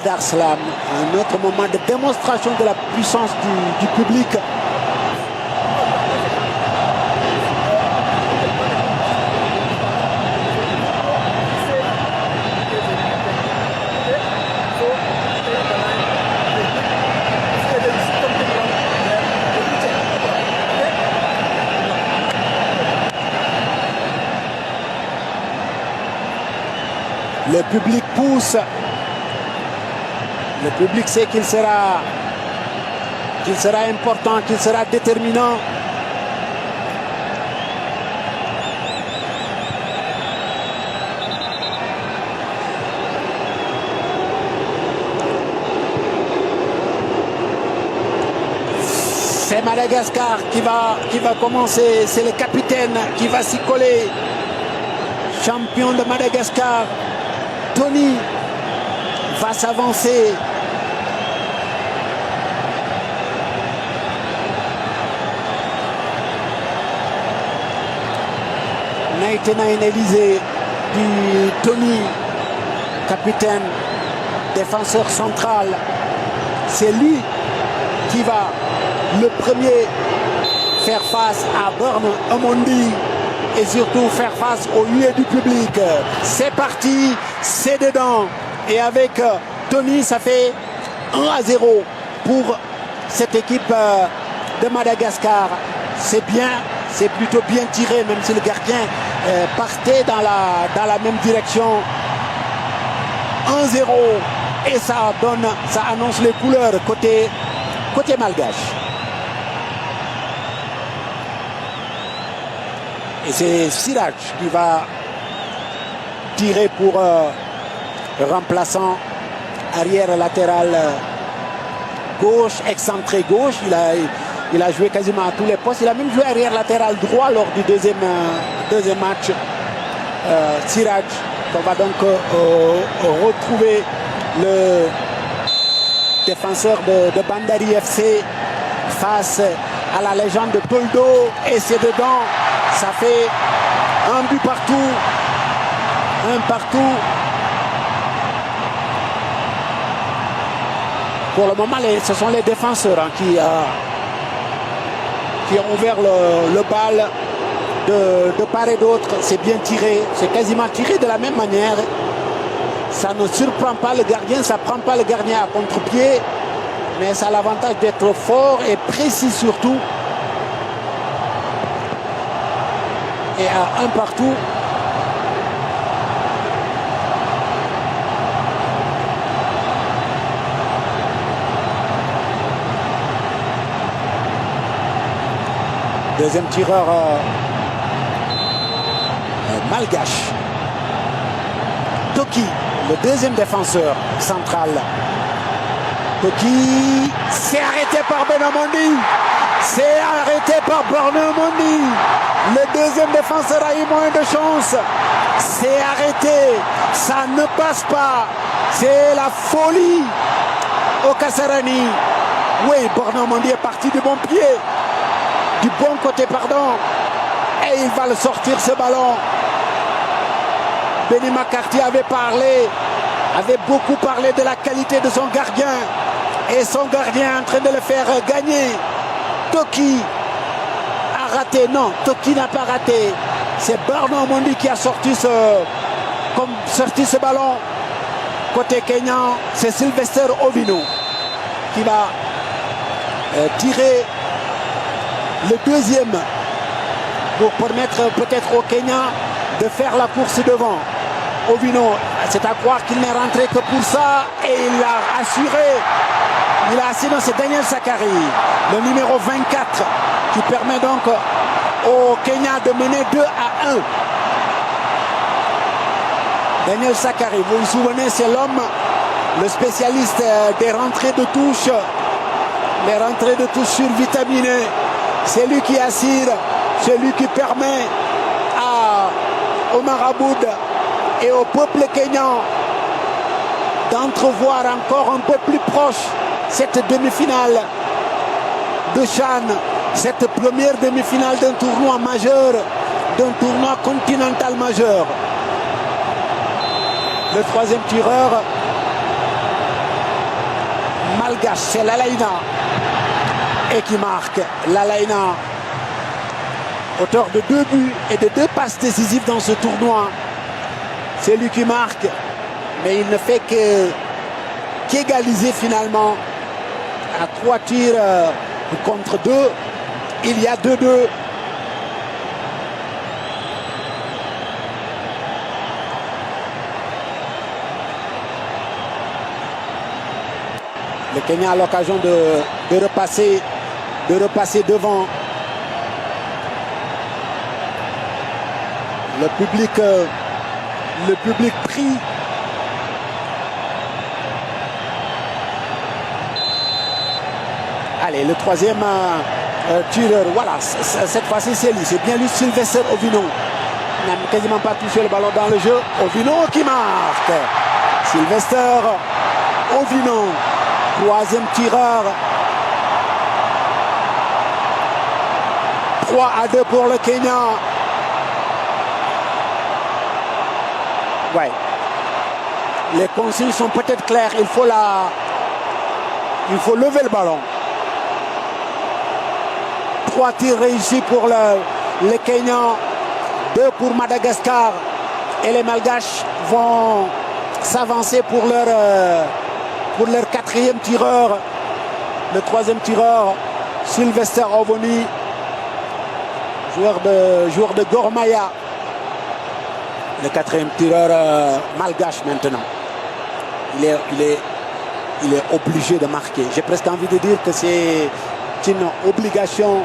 Darslam, un autre moment de démonstration de la puissance du public. Le public pousse. Le public sait qu'il sera important, qu'il sera déterminant. C'est Madagascar qui va commencer. C'est le capitaine qui va s'y coller. Champion de Madagascar. Tony va s'avancer. Naïtena Élysée du Tony, capitaine, défenseur central. C'est lui qui va le premier faire face à Burn Omondi et surtout faire face au huée du public. C'est parti, c'est dedans. Et avec Tony, ça fait 1-0 pour cette équipe de Madagascar. C'est bien, c'est plutôt bien tiré, même si le gardien partait dans la même direction. 1-0 et ça annonce les couleurs côté malgache. Et c'est Siraj qui va tirer pour remplaçant arrière latéral gauche, excentré gauche. Il a joué quasiment à tous les postes. Il a même joué arrière latéral droit lors du deuxième match. Siraj, on va donc retrouver le défenseur de Bandari FC face à la légende de Toldo. Et c'est dedans. Ça fait un but partout. Un partout. Pour le moment, ce sont les défenseurs qui ont ouvert le bal de part et d'autre. C'est bien tiré. C'est quasiment tiré de la même manière. Ça ne surprend pas le gardien. Ça ne prend pas le gardien à contre-pied. Mais ça a l'avantage d'être fort et précis surtout. Et à un partout. Deuxième tireur malgache. Toki, le deuxième défenseur central. Toki, c'est arrêté par Benamondi. C'est arrêté par Benamondi. Le deuxième défenseur a eu moins de chance. C'est arrêté. Ça ne passe pas. C'est la folie au Kasarani. Oui, Benamondi est parti du bon pied. Du bon côté, pardon. Et il va le sortir, ce ballon. Benny McCarthy avait beaucoup parlé de la qualité de son gardien. Et son gardien est en train de le faire gagner. Toki a raté. Non, Toki n'a pas raté. C'est Bernard Mondi qui a sorti ce ballon. Côté kenyan, c'est Sylvester Ovino qui va tirer le deuxième pour permettre peut-être au Kenya de faire la course devant. Ovino, c'est à croire qu'il n'est rentré que pour ça et il a assuré. Il a assuré, c'est Daniel Sakari, le numéro 24, qui permet donc au Kenya de mener 2-1. Daniel Sakari, vous vous souvenez, c'est l'homme, le spécialiste des rentrées de touche, les rentrées de touche survitaminées. C'est lui qui assure, c'est lui qui permet à Omar Aboud et au peuple kenyan d'entrevoir encore un peu plus proche cette demi-finale de CHAN, cette première demi-finale d'un tournoi majeur, d'un tournoi continental majeur. Le troisième tireur malgache, c'est Lalaina. Et qui marque. Lalaina, auteur de 2 buts et de 2 passes décisives dans ce tournoi. C'est lui qui marque. Mais il ne fait qu'égaliser finalement à 3 tirs contre 2. Il y a 2-2. Le Kenya a l'occasion de repasser devant. Le public prie. Allez, le troisième tireur. Voilà, cette fois-ci c'est lui. C'est bien lui, Sylvester Ovino. Il n'a quasiment pas touché le ballon dans le jeu. Ovino qui marque. Sylvester Ovino. Troisième tireur. 3-2 pour le Kenya. Ouais. Les consignes sont peut-être claires. Il faut lever le ballon. 3 tirs réussis pour le Kenya. 2 pour Madagascar. Et les Malgaches vont s'avancer pour leur 4e tireur. Le 3e tireur, Sylvester Ovoni, joueur de Gor Mahia. Le 4e tireur malgache maintenant. Il est obligé de marquer. J'ai presque envie de dire que c'est une obligation.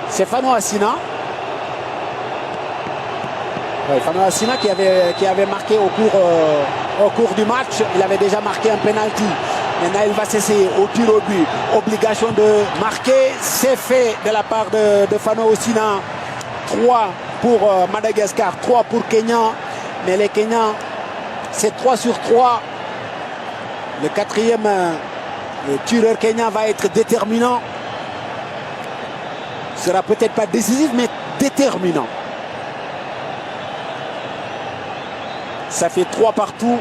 C'est Fano Assina. Oui, Fano Assina qui avait marqué au cours du match. Il avait déjà marqué un penalty. Maintenant, il va s'essayer au tir au but. Obligation de marquer. C'est fait de la part de Fano Assina. 3 pour Madagascar, 3 pour Kenya. Mais les Kenyans, c'est 3 sur 3. Le 4e tireur kenyan va être déterminant. Ce sera peut-être pas décisif, mais déterminant. Ça fait 3 partout.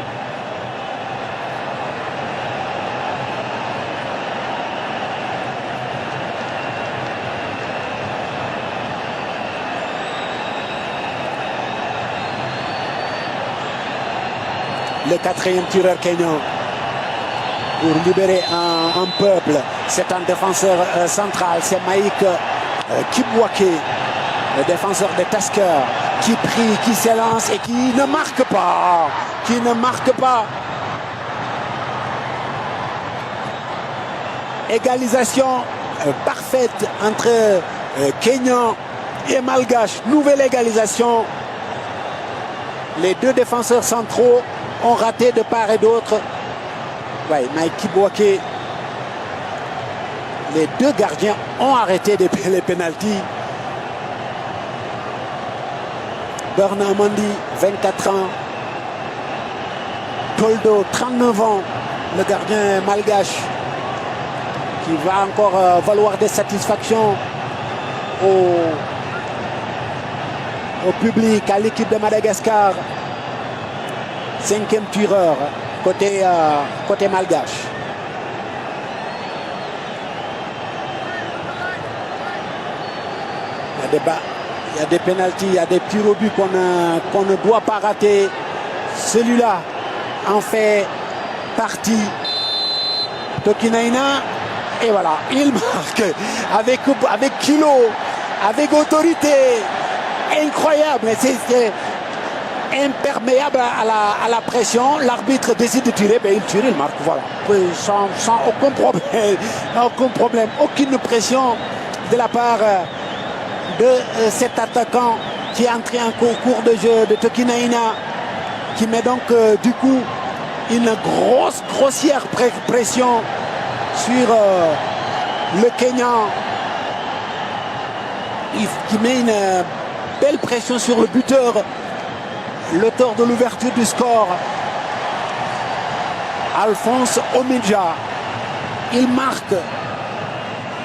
Le 4e tireur kenyan pour libérer un peuple. C'est un défenseur central. C'est Maïk Kibwake, le défenseur de Tasker, qui prie, qui s'élance et qui ne marque pas. Égalisation parfaite entre Kenyan et Malgache. Nouvelle égalisation. Les 2 défenseurs centraux ont raté de part et d'autre. Ouais, Mike Kibwake. Les 2 gardiens ont arrêté les pénaltys. Bernard Amandi, 24 ans. Toldo, 39 ans. Le gardien malgache qui va encore valoir des satisfactions au public, à l'équipe de Madagascar. 5e tireur côté malgache. Il y a des pénaltys, il y a des tirs au but qu'on ne doit pas rater. Celui-là en fait partie. Tokinaina, et voilà, il marque avec kilo, avec autorité. Incroyable, c'est imperméable à la pression. L'arbitre décide de tirer, il tire, il marque, voilà. Sans aucun problème, aucune pression de la part de cet attaquant qui est entré en cours de jeu de Tokinaina, qui met donc du coup une grossière pression sur le Kenyan, qui met une belle pression sur le buteur, l'auteur de l'ouverture du score, Alphonse Omidja. Il marque,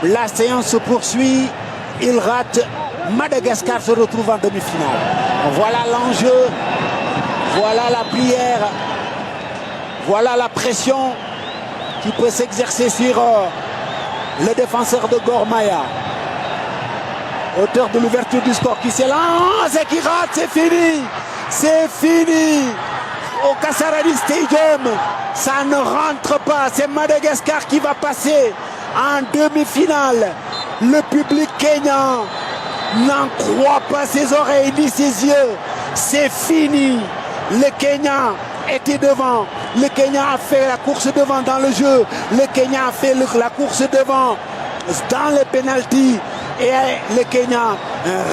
la séance se poursuit, il rate, Madagascar se retrouve en demi-finale. Voilà l'enjeu, voilà la prière, voilà la pression qui peut s'exercer sur le défenseur de Gor Mahia. Auteur de l'ouverture du score qui s'élance et qui rate, c'est fini. C'est fini. Au Kasarani Stadium, ça ne rentre pas. C'est Madagascar qui va passer en demi-finale. Le public kényan n'en croit pas ses oreilles ni ses yeux. C'est fini. Le Kenya était devant. Le Kenya a fait la course devant dans le jeu. Le Kenya a fait la course devant dans les pénaltys. Et le Kenya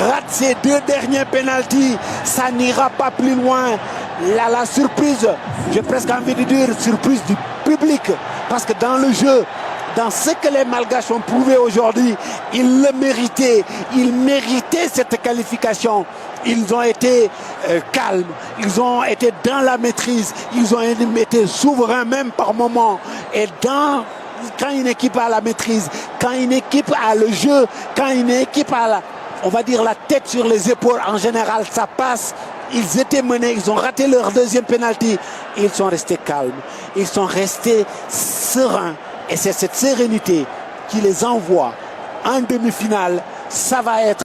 rate ses 2 derniers pénaltys. Ça n'ira pas plus loin. La surprise, j'ai presque envie de dire surprise du public. Parce que dans le jeu, dans ce que les Malgaches ont prouvé aujourd'hui, ils le méritaient. Ils méritaient cette qualification. Ils ont été calmes, ils ont été dans la maîtrise, ils ont été souverains même par moments. Et quand une équipe a la maîtrise, quand une équipe a le jeu, quand une équipe a on va dire la tête sur les épaules, en général ça passe. Ils étaient menés, ils ont raté leur deuxième pénalty. Ils sont restés calmes, ils sont restés sereins. Et c'est cette sérénité qui les envoie en demi-finale. Ça va être